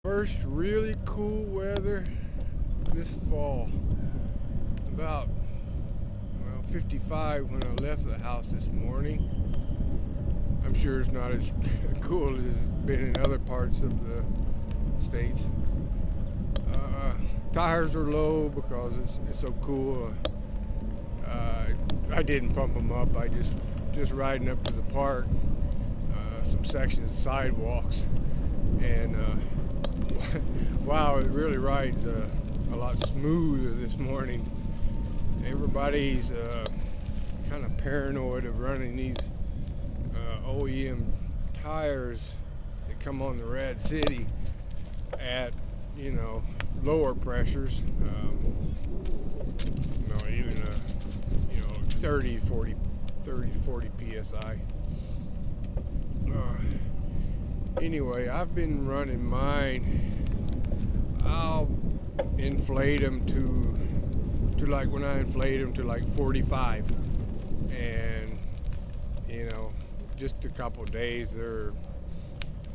First really cool weather this fall. About 55 when I left the house this morning. I'm sure it's not as cool as it's been in other parts of the states. Tires are low because it's so cool. I didn't pump them up. I just riding up to the park, some sections of sidewalks, and wow, it really rides a lot smoother this morning. Everybody's kind of paranoid of running these OEM tires that come on the RadCity at lower pressures, even 30 to 40 psi. Anyway, I've been running mine. I'll inflate them to like, when I inflate them to like 45, and just a couple of days they're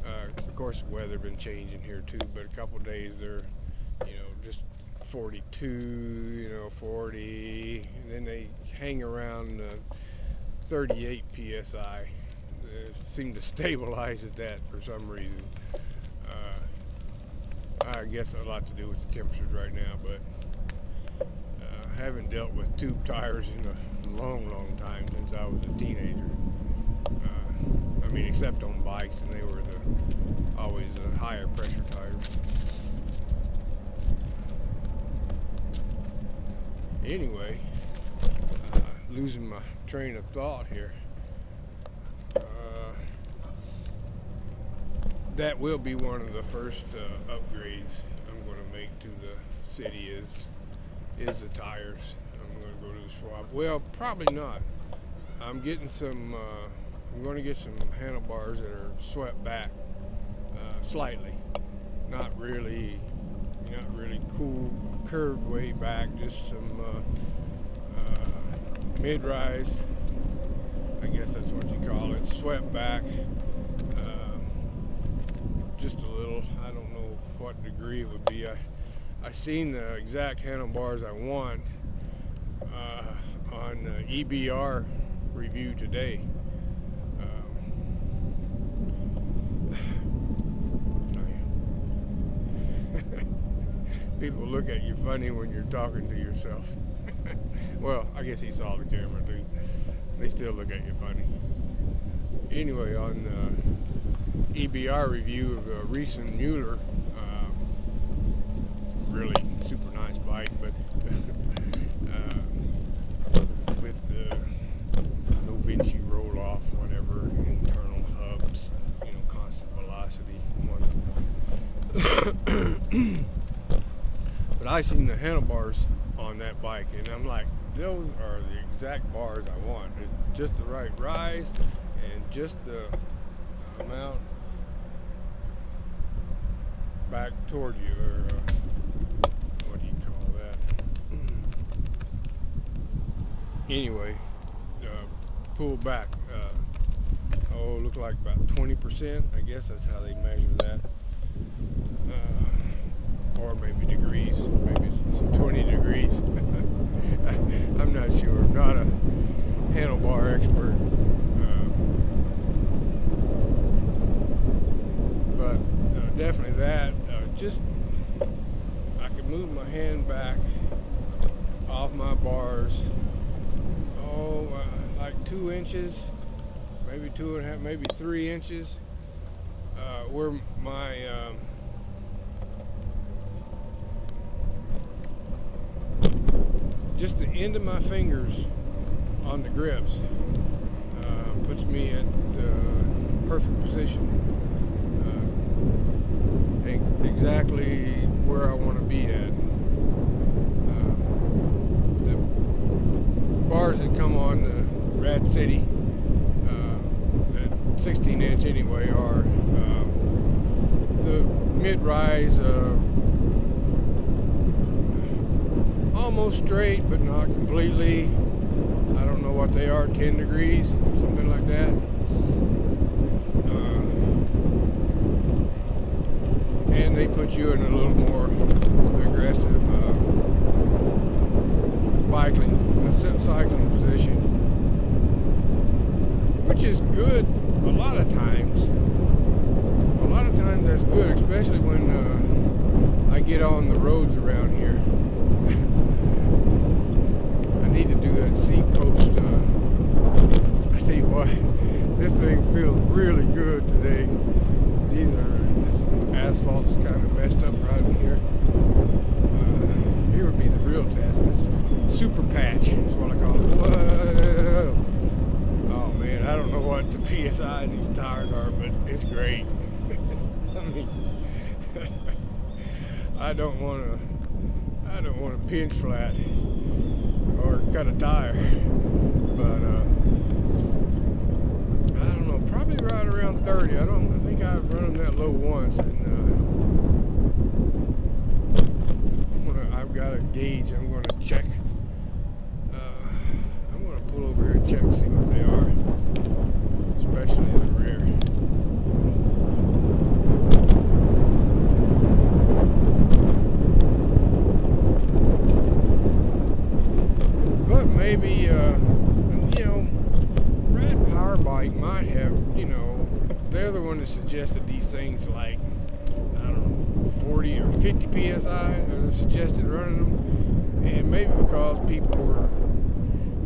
of course the weather been changing here too, but a couple of days they're just 42, 40, and then they hang around 38 psi. They seem to stabilize at that for some reason. I guess a lot to do with the temperatures right now, but I haven't dealt with tube tires in a long time, since I was a teenager. Except on bikes, and they were always higher pressure tires. Anyway, losing my train of thought here. That will be one of the first upgrades I'm going to make to the city is the tires. I'm going to go to the swap. Well, probably not. I'm getting some. I'm going to get some handlebars that are swept back slightly. Not really cool curved way back. Just some mid-rise. I guess that's what you call it. Swept back. Just a little. I don't know what degree it would be. I seen the exact handlebars I want on EBR review today. People look at you funny when you're talking to yourself. Well, I guess he saw the camera too. They still look at you funny. Anyway, on EBR review of a recent Mueller, really super nice bike, but with no Vinci roll off, whatever, internal hubs, constant velocity. But I seen the handlebars on that bike, and I'm like, those are the exact bars I want. It's just the right rise and just the amount back toward you, or what do you call that? Anyway, pull back. Look like about 20%. I guess that's how they measure that. Or maybe degrees. Maybe it's 20 degrees. I'm not sure. I'm not a handlebar expert. But definitely that. I can move my hand back off my bars. Like 2 inches, maybe 2.5, maybe 3 inches. Where my just the end of my fingers on the grips puts me at the perfect position, exactly where I want to be at. The bars that come on the RadCity at 16 inch anyway are the mid-rise, almost straight but not completely. I don't know what they are, 10 degrees, something like that. And then they put you in a little more aggressive cycling position, which is good a lot of times. A lot of times that's good, especially when I get on the roads around here. I need to do that seat post. I tell you what, this thing feels really good today. These are just asphalt's kind of messed up right in here. Here would be the real test. This super patch is what I call it. Whoa! Oh man, I don't know what the PSI in these tires are, but it's great. I mean, I don't want to pinch flat or cut a tire, but I don't know, probably right around 30. I think I've run them that low once, and I've got a gauge. I'm going to check. I'm going to pull over here and check and see what they are, especially in the rear. But maybe, you know, Rad Power Bike might have, you know, they're the one that suggested these things like, I don't know, 40 or 50 PSI, suggested running them. And maybe because people were,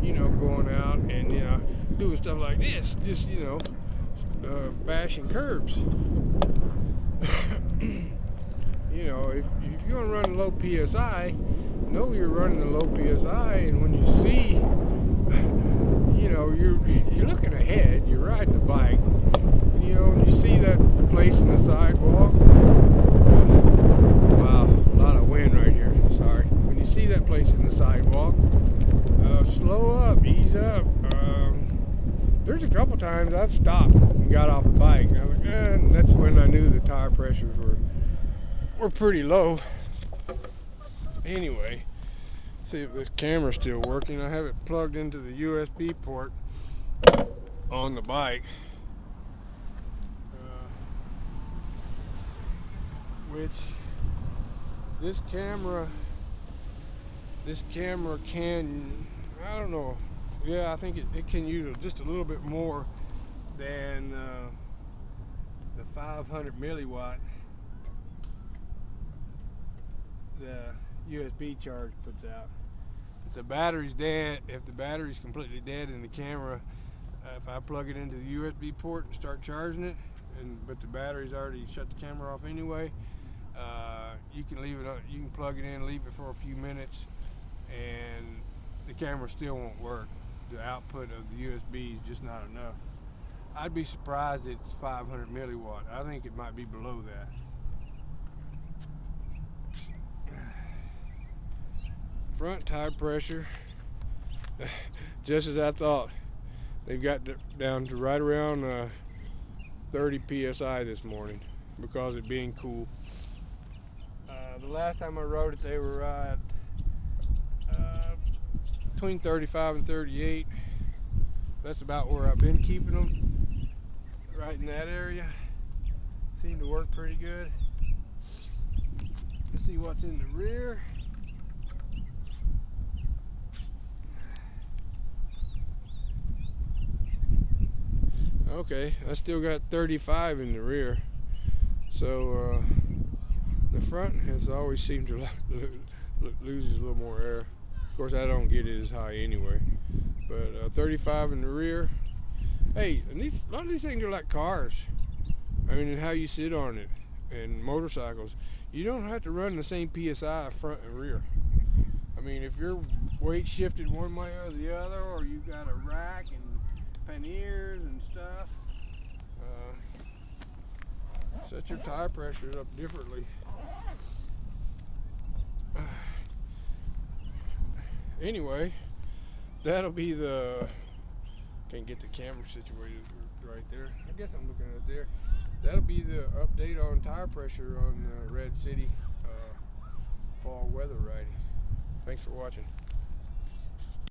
you know, going out and, you know, doing stuff like this, just, you know, bashing curbs. You know, if you're going to run a low PSI, know you're running a low PSI, and when you see, you know, you're looking ahead, you're riding the bike, you know, and you see that place in the sidewalk. Wow, a lot of wind right here, sorry. When you see that place in the sidewalk, slow up, ease up. There's a couple times I've stopped and got off the bike. I'm like, and that's when I knew the tire pressures were pretty low. Anyway, see if this camera's still working. I have it plugged into the USB port on the bike, which this camera can, I don't know, yeah, I think it can use just a little bit more than the 500 milliwatt the USB charge puts out. If the battery's dead, if the battery's completely dead in the camera, if I plug it into the USB port and start charging it, but the battery's already shut the camera off anyway, you can leave it. You can plug it in, leave it for a few minutes, and the camera still won't work. The output of the USB is just not enough. I'd be surprised it's 500 milliwatt. I think it might be below that. Front tire pressure, just as I thought. They've got down to right around 30 PSI this morning because it being cool. The last time I rode it, they were at between 35 and 38. That's about where I've been keeping them, right in that area. Seem to work pretty good. Let's see what's in the rear. Okay, I still got 35 in the rear, so the front has always seemed to loses a little more air. Of course, I don't get it as high anyway, but 35 in the rear. Hey, a lot of these things are like cars. I mean, and how you sit on it, and motorcycles. You don't have to run the same PSI front and rear. I mean, if your weight shifted one way or the other, or you got a rack and panniers and stuff, set your tire pressures up differently. Anyway, that'll be the, can't get the camera situated right there. I guess I'm looking at it there. That'll be the update on tire pressure on RadCity fall weather riding. Thanks for watching.